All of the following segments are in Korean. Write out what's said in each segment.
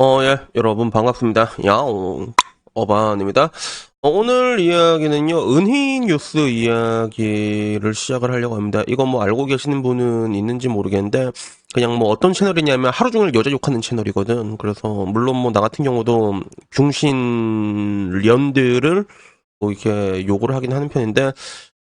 예, 여러분 반갑습니다. 야옹, 어반입니다. 오늘 이야기는요, 은희 뉴스 이야기를 시작을 하려고 합니다. 이거 뭐 알고 계시는 분은 있는지 모르겠는데, 그냥 뭐 어떤 채널이냐면 하루 종일 여자 욕하는 채널이거든. 그래서, 물론 뭐 나 같은 경우도 중신련들을 뭐 이렇게 욕을 하긴 하는 편인데,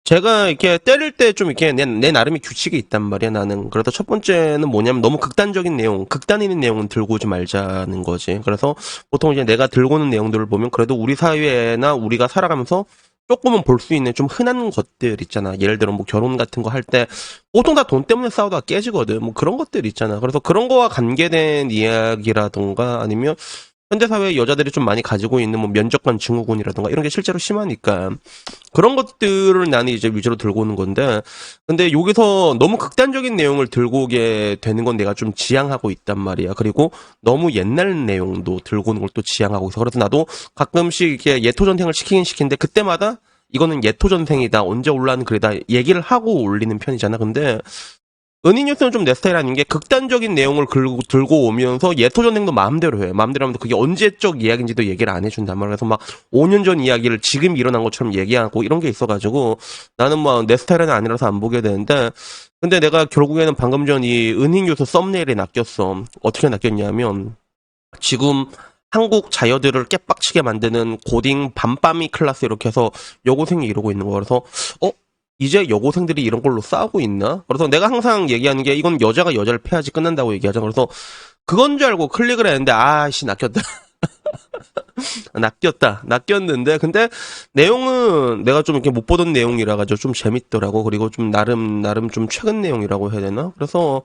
제가 이렇게 때릴 때 좀 이렇게 내 나름의 규칙이 있단 말이야, 나는. 그래서 첫 번째는 뭐냐면 너무 극단적인 내용, 극단 있는 내용은 들고 오지 말자는 거지. 그래서 보통 이제 내가 들고 오는 내용들을 보면 그래도 우리 사회나 우리가 살아가면서 조금은 볼 수 있는 좀 흔한 것들 있잖아. 예를 들어 뭐 결혼 같은 거 할 때 보통 다 돈 때문에 싸우다가 깨지거든. 뭐 그런 것들 있잖아. 그래서 그런 거와 관계된 이야기라던가 아니면 현대 사회의 여자들이 좀 많이 가지고 있는 뭐 면접관 증후군이라던가 이런 게 실제로 심하니까 그런 것들을 나는 이제 위주로 들고 오는 건데, 근데 여기서 너무 극단적인 내용을 들고 오게 되는 건 내가 좀 지양하고 있단 말이야. 그리고 너무 옛날 내용도 들고 오는 걸 또 지양하고 있어. 그래서 나도 가끔씩 이렇게 예토전생을 시키긴 시키는데, 그때마다 이거는 예토전생이다, 언제 올라는 글이다, 얘기를 하고 올리는 편이잖아. 근데 은희뉴스는 좀 내 스타일 아닌 게 극단적인 내용을 들고 오면서 예토전생도 마음대로 해. 마음대로 하면서 그게 언제적 이야기인지도 얘기를 안 해준단 말이야. 그래서 막 5년 전 이야기를 지금 일어난 것처럼 얘기하고 이런 게 있어가지고 나는 뭐 내 스타일은 아니라서 안 보게 되는데, 근데 내가 결국에는 방금 전 이 은희뉴스 썸네일에 낚였어. 어떻게 낚였냐면 지금 한국 자녀들을 깨빡치게 만드는 고딩 밤밤이 클래스 이렇게 해서 여고생이 이러고 있는 거야. 그래서 이제 여고생들이 이런 걸로 싸우고 있나? 그래서 내가 항상 얘기하는 게 이건 여자가 여자를 패야지 끝난다고 얘기하잖아. 그래서 그건 줄 알고 클릭을 했는데 아씨 낚였다. 낚였는데 근데 내용은 내가 좀 이렇게 못 보던 내용이라 가지고 좀 재밌더라고. 그리고 좀 나름 좀 최근 내용이라고 해야 되나? 그래서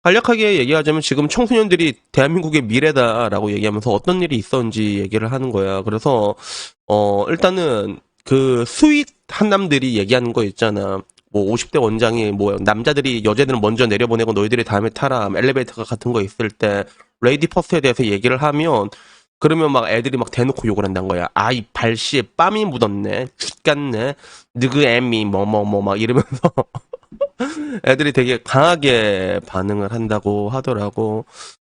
간략하게 얘기하자면 지금 청소년들이 대한민국의 미래다라고 얘기하면서 어떤 일이 있었는지 얘기를 하는 거야. 그래서 일단은 그 스윗 한남들이 얘기하는 거 있잖아. 뭐 50대 원장이 뭐 남자들이 여자들은 먼저 내려보내고 너희들이 다음에 타라 엘리베이터 같은 거 있을 때 레이디 퍼스트에 대해서 얘기를 하면 그러면 막 애들이 막 대놓고 욕을 한다는 거야. 아이 발씨에 땀이 묻었네. 죽겠네. 느그 애미 뭐뭐뭐 막 이러면서 애들이 되게 강하게 반응을 한다고 하더라고.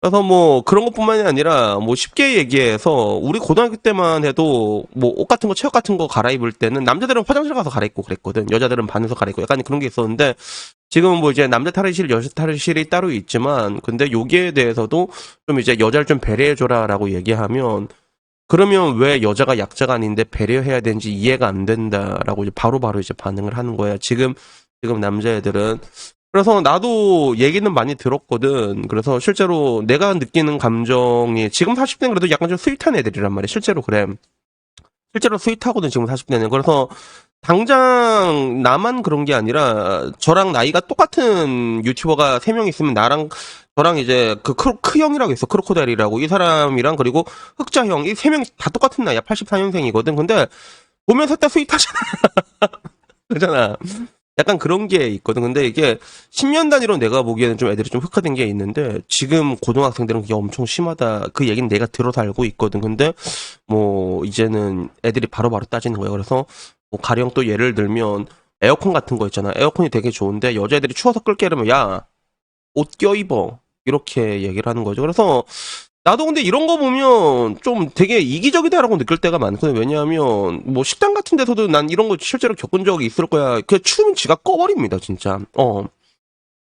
그래서 뭐 그런 것뿐만이 아니라 뭐 쉽게 얘기해서 우리 고등학교 때만 해도 뭐 옷 같은 거 체육 같은 거 갈아입을 때는 남자들은 화장실 가서 갈아입고 그랬거든. 여자들은 반에서 갈아입고 약간 그런 게 있었는데 지금은 뭐 이제 남자 탈의실, 여자 탈의실이 따로 있지만 근데 여기에 대해서도 좀 이제 여자를 좀 배려해줘라라고 얘기하면 그러면 왜 여자가 약자가 아닌데 배려해야 되는지 이해가 안 된다라고 이제 바로바로 이제 반응을 하는 거야. 지금 남자애들은. 그래서 나도 얘기는 많이 들었거든. 그래서 실제로 내가 느끼는 감정이 지금 40대는 그래도 약간 좀 스윗한 애들이란 말이야. 실제로 그래. 실제로 스윗하거든, 지금 40대는. 그래서 당장 나만 그런 게 아니라 저랑 나이가 똑같은 유튜버가 3명 있으면 나랑 저랑 이제 그 크크 형이라고 있어. 크로코다일이라고. 이 사람이랑 그리고 흑자 형. 이 3명 다 똑같은 나이야. 84년생이거든. 근데 보면 셋 다 스윗하잖아. 그잖아. 약간 그런 게 있거든. 근데 이게 10년 단위로 내가 보기에는 좀 애들이 좀 흑화된 게 있는데 지금 고등학생들은 그게 엄청 심하다. 그 얘기는 내가 들어서 알고 있거든. 근데 뭐 이제는 애들이 바로바로 따지는 거예요. 그래서 뭐 가령 또 예를 들면 에어컨 같은 거 있잖아. 에어컨이 되게 좋은데 여자애들이 추워서 끌게 이러면 야, 옷 껴입어. 이렇게 얘기를 하는 거죠. 그래서 나도 근데 이런 거 보면 좀 되게 이기적이다라고 느낄 때가 많거든. 왜냐하면 뭐 식당 같은 데서도 난 이런 거 실제로 겪은 적이 있을 거야. 그냥 추우면 지가 꺼버립니다, 진짜.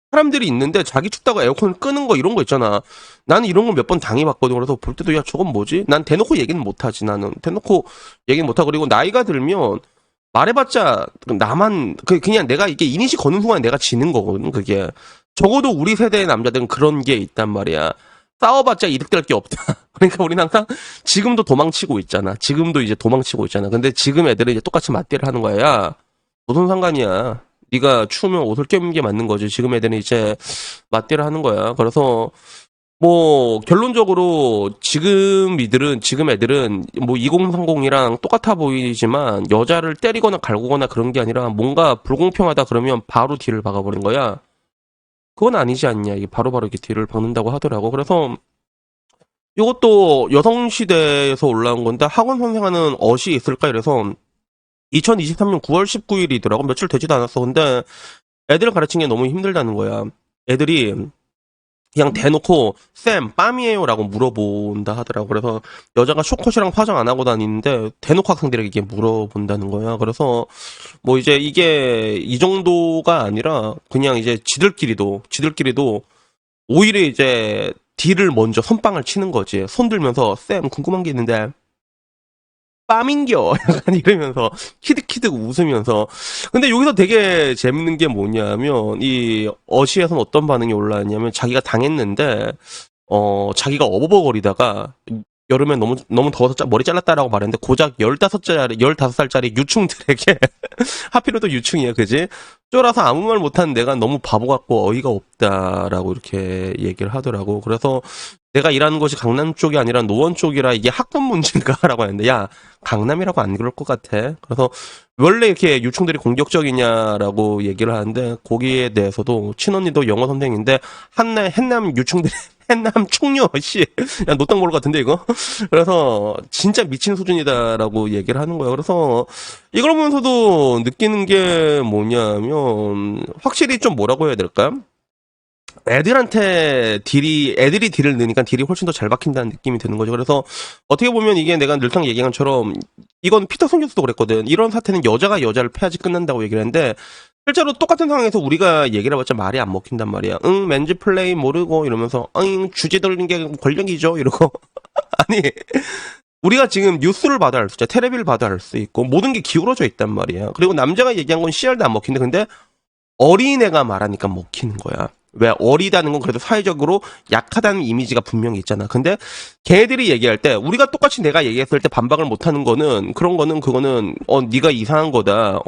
사람들이 있는데 자기 춥다고 에어컨 끄는 거 이런 거 있잖아. 나는 이런 거 몇 번 당해봤거든. 그래서 볼 때도 야 저건 뭐지? 난 대놓고 얘기는 못하지. 나는 대놓고 얘기는 못하고 그리고 나이가 들면 말해봤자 나만 그냥 내가 이게 이니시 거는 순간 내가 지는 거거든. 그게 적어도 우리 세대의 남자들은 그런 게 있단 말이야. 싸워봤자 이득될 게 없다. 그러니까 우리는 항상 지금도 도망치고 있잖아. 지금도 이제 도망치고 있잖아. 근데 지금 애들은 이제 똑같이 맞대를 하는 거야. 야, 무슨 상관이야. 네가 추우면 옷을 껴입는 게 맞는 거지. 지금 애들은 이제 맞대를 하는 거야. 그래서 뭐 결론적으로 지금 애들은 뭐 2030이랑 똑같아 보이지만 여자를 때리거나 갈구거나 그런 게 아니라 뭔가 불공평하다 그러면 바로 뒤를 박아버린 거야. 그건 아니지 않냐. 이게 바로바로 이렇게 뒤를 박는다고 하더라고. 그래서 이것도 여성시대에서 올라온 건데 학원 선생하는 어시 있을까 이래서 2023년 9월 19일이더라고. 며칠 되지도 않았어. 근데 애들을 가르치는 게 너무 힘들다는 거야. 애들이 그냥 대놓고 쌤 빰이에요라고 물어본다 하더라고. 그래서 여자가 쇼컷이랑 화장 안 하고 다니는데 대놓고 학생들에게 이게 물어본다는 거야. 그래서 뭐 이제 이게 이 정도가 아니라 그냥 이제 지들끼리도 오히려 이제 딜을 먼저 선빵을 치는 거지. 손 들면서 쌤 궁금한 게 있는데 빰인겨 약간 이러면서 키득키득 웃으면서. 근데 여기서 되게 재밌는 게 뭐냐면 이 어시에서는 어떤 반응이 올라왔냐면 자기가 당했는데 자기가 어버버거리다가 여름에 너무 더워서 머리 잘랐다라고 말했는데 고작 15살짜리 유충들에게 하필은 또 유충이야, 그지? 쫄아서 아무 말 못한 내가 너무 바보 같고 어이가 없다라고 이렇게 얘기를 하더라고. 그래서 내가 일하는 곳이 강남 쪽이 아니라 노원 쪽이라 이게 학번 문제인가라고 했는데, 야, 강남이라고 안 그럴 것 같아. 그래서 원래 이렇게 유충들이 공격적이냐라고 얘기를 하는데, 거기에 대해서도 친언니도 영어 선생인데 한남 유충들이 한남 충녀 씨, 야 노땅 모를 것 같은데 이거. 그래서 진짜 미친 수준이다라고 얘기를 하는 거야. 그래서 이걸 보면서도 느끼는 게 뭐냐면 확실히 좀 뭐라고 해야 될까? 애들이 딜을 넣으니까 딜이 훨씬 더 잘 박힌다는 느낌이 드는 거죠. 그래서 어떻게 보면 이게 내가 늘상 얘기한 것처럼 이건 피터son 교수도 그랬거든. 이런 사태는 여자가 여자를 패야지 끝난다고 얘기를 했는데 실제로 똑같은 상황에서 우리가 얘기를 해봤자 말이 안 먹힌단 말이야. 응, 맨즈 플레이 모르고 이러면서 응, 주제 돌리는 게 권력이죠 이러고. 아니, 우리가 지금 뉴스를 봐도 알 수 있죠. 테레비를 봐도 알 수 있고 모든 게 기울어져 있단 말이야. 그리고 남자가 얘기한 건 CR도 안 먹히는데 근데 어린애가 말하니까 먹히는 거야. 왜 어리다는 건 그래도 사회적으로 약하다는 이미지가 분명히 있잖아. 근데 걔들이 얘기할 때 우리가 똑같이 내가 얘기했을 때 반박을 못하는 거는 그거는 네가 이상한 거다.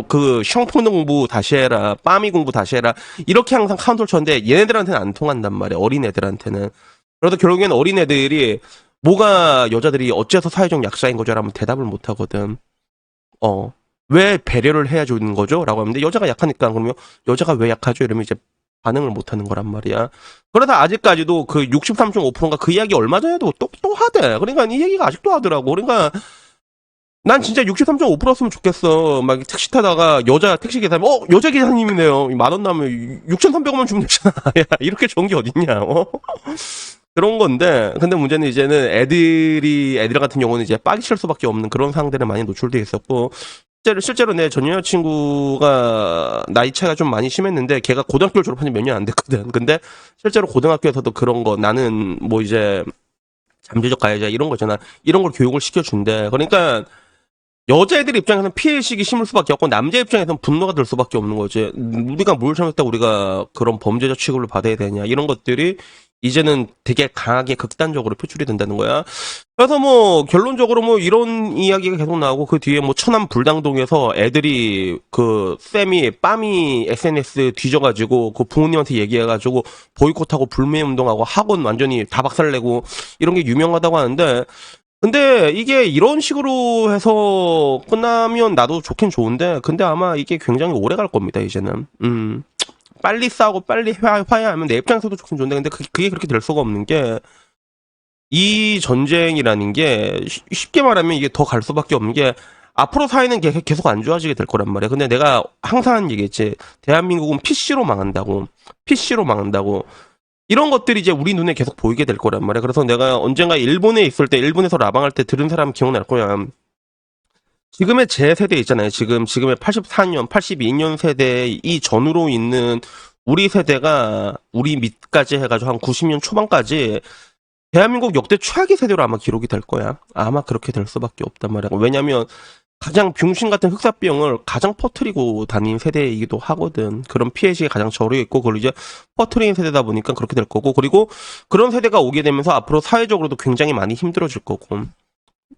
그 형 공부 다시 해라. 빠미 공부 다시 해라. 이렇게 항상 카운터를 쳤는데 얘네들한테는 안 통한단 말이야. 어린애들한테는. 그래서 결국엔 어린애들이 뭐가 여자들이 어째서 사회적 약자인 거죠? 라면 대답을 못 하거든. 왜 배려를 해야 주는 거죠? 라고 하는데 여자가 약하니까. 그러면 여자가 왜 약하죠? 이러면 이제 반응을 못 하는 거란 말이야. 그러다 아직까지도 그 63.5%인가 그 이야기 얼마 전에도 또 하대. 그러니까 이 얘기가 아직도 하더라고. 그러니까 난 진짜 63.5%였으면 좋겠어. 막 택시 타다가 여자 택시 기사님, 여자 기사님이네요. 10,000원 나면 6,300원만 주면 되잖아. 야, 이렇게 좋은 게 어딨냐, 그런 건데, 근데 문제는 이제는 애들 같은 경우는 이제 빠기 칠 수밖에 없는 그런 상황들에 많이 노출돼 있었고, 실제로 내 전 여자친구가 나이 차이가 좀 많이 심했는데, 걔가 고등학교를 졸업한 지 몇 년 안 됐거든. 근데 실제로 고등학교에서도 그런 거, 나는 뭐 이제, 잠재적 가해자 이런 거잖아. 이런 걸 교육을 시켜준대. 그러니까, 여자애들 입장에서는 피해의식이 심을 수밖에 없고 남자 입장에서는 분노가 들 수밖에 없는 거지. 우리가 뭘 잘못했다 우리가 그런 범죄자 취급을 받아야 되냐 이런 것들이 이제는 되게 강하게 극단적으로 표출이 된다는 거야. 그래서 뭐 결론적으로 뭐 이런 이야기가 계속 나오고 그 뒤에 뭐 천안 불당동에서 애들이 그 쌤이 빰이 SNS 뒤져가지고 그 부모님한테 얘기해가지고 보이콧하고 불매 운동하고 학원 완전히 다 박살내고 이런 게 유명하다고 하는데 근데 이게 이런 식으로 해서 끝나면 나도 좋긴 좋은데 근데 아마 이게 굉장히 오래 갈 겁니다 이제는. 빨리 싸우고 빨리 화해하면 내 입장에서도 좋긴 좋은데 근데 그게 그렇게 될 수가 없는 게 이 전쟁이라는 게 쉽게 말하면 이게 더 갈 수밖에 없는 게 앞으로 사회는 계속 안 좋아지게 될 거란 말이야. 근데 내가 항상 얘기했지. 대한민국은 PC로 망한다고. PC로 망한다고. 이런 것들이 이제 우리 눈에 계속 보이게 될 거란 말이야. 그래서 내가 언젠가 일본에 있을 때, 일본에서 라방할 때 들은 사람 기억날 거야. 지금의 제 세대 있잖아요. 지금의 84년, 82년 세대 이 전후로 있는 우리 세대가 우리 밑까지 해가지고 한 90년 초반까지 대한민국 역대 최악의 세대로 아마 기록이 될 거야. 아마 그렇게 될 수밖에 없단 말이야. 왜냐면 가장 병신 같은 흑사병을 가장 퍼뜨리고 다닌 세대이기도 하거든. 그런 피해식이 가장 저려 있고 그걸 이제 퍼뜨리는 세대다 보니까 그렇게 될 거고 그리고 그런 세대가 오게 되면서 앞으로 사회적으로도 굉장히 많이 힘들어질 거고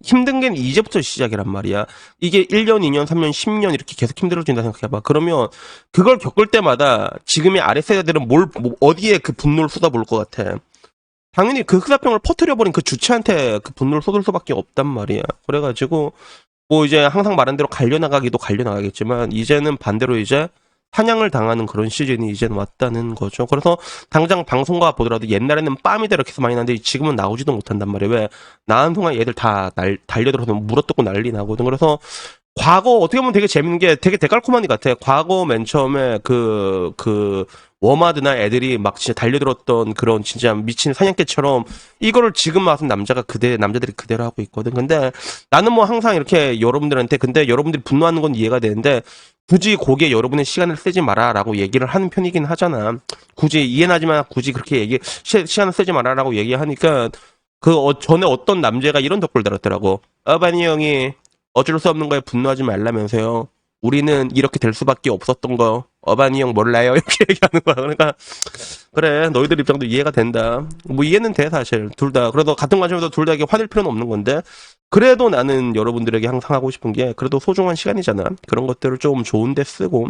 힘든 게 이제부터 시작이란 말이야. 이게 1년, 2년, 3년, 10년 이렇게 계속 힘들어진다 생각해봐. 그러면 그걸 겪을 때마다 지금의 아래 세대들은 어디에 그 분노를 쏟아볼 것 같아. 당연히 그 흑사병을 퍼뜨려버린 그 주체한테 그 분노를 쏟을 수밖에 없단 말이야. 그래가지고 뭐 이제 항상 말한 대로 갈려나가겠지만 이제는 반대로 이제 사냥을 당하는 그런 시즌이 이제는 왔다는 거죠. 그래서 당장 방송과 보더라도 옛날에는 빰이다 이렇게 해서 많이 나는데 지금은 나오지도 못한단 말이에요. 왜? 나은 동안 얘들 다 달려들어서 물어뜯고 난리 나거든. 그래서 과거 어떻게 보면 되게 재밌는 게 되게 데칼코마니 같아. 과거 맨 처음에 워마드나 애들이 막 진짜 달려들었던 그런 진짜 미친 사냥개처럼 이거를 지금 와서 남자들이 그대로 하고 있거든. 근데 나는 뭐 항상 이렇게 여러분들한테 근데 여러분들이 분노하는 건 이해가 되는데 굳이 거기에 여러분의 시간을 쓰지 마라라고 얘기를 하는 편이긴 하잖아. 굳이 이해는 하지만 굳이 그렇게 시간을 쓰지 마라라고 얘기하니까 전에 어떤 남자가 이런 덧글 달았더라고. 어바니 형이 어쩔 수 없는 거에 분노하지 말라면서요. 우리는 이렇게 될 수밖에 없었던 거. 어바니 형 몰라요? 이렇게 얘기하는 거야. 그러니까 그래 너희들 입장도 이해가 된다. 뭐 이해는 돼 사실 둘 다. 그래도 같은 관점에서 둘 다 이게 화낼 필요는 없는 건데 그래도 나는 여러분들에게 항상 하고 싶은 게 그래도 소중한 시간이잖아. 그런 것들을 좀 좋은데 쓰고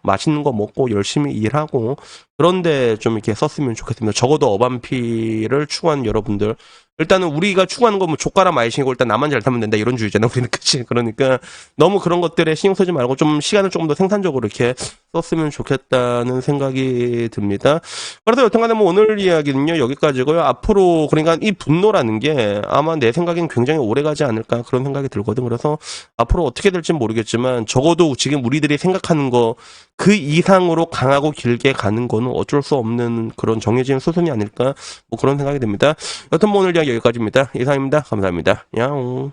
맛있는 거 먹고 열심히 일하고 그런데 좀 이렇게 썼으면 좋겠습니다. 적어도 어반피를 추구하는 여러분들 일단은 우리가 추구하는 건 뭐 조카라 마이싱이고 일단 나만 잘 타면 된다 이런 주의잖아 우리는. 그치? 그러니까 너무 그런 것들에 신경 쓰지 말고 좀 시간을 조금 더 생산적으로 이렇게 썼으면 좋겠다는 생각이 듭니다. 그래서 여튼간에 뭐 오늘 이야기는요 여기까지고요. 앞으로 그러니까 이 분노라는 게 아마 내 생각엔 굉장히 오래 가지 않을까 그런 생각이 들거든. 그래서 앞으로 어떻게 될지 모르겠지만 적어도 지금 우리들이 생각하는 거 그 이상으로 강하고 길게 가는 거는 어쩔 수 없는 그런 정해진 수순이 아닐까 뭐 그런 생각이 듭니다. 여튼 뭐 오늘 이야기 여기까지입니다. 이상입니다. 감사합니다. 야옹.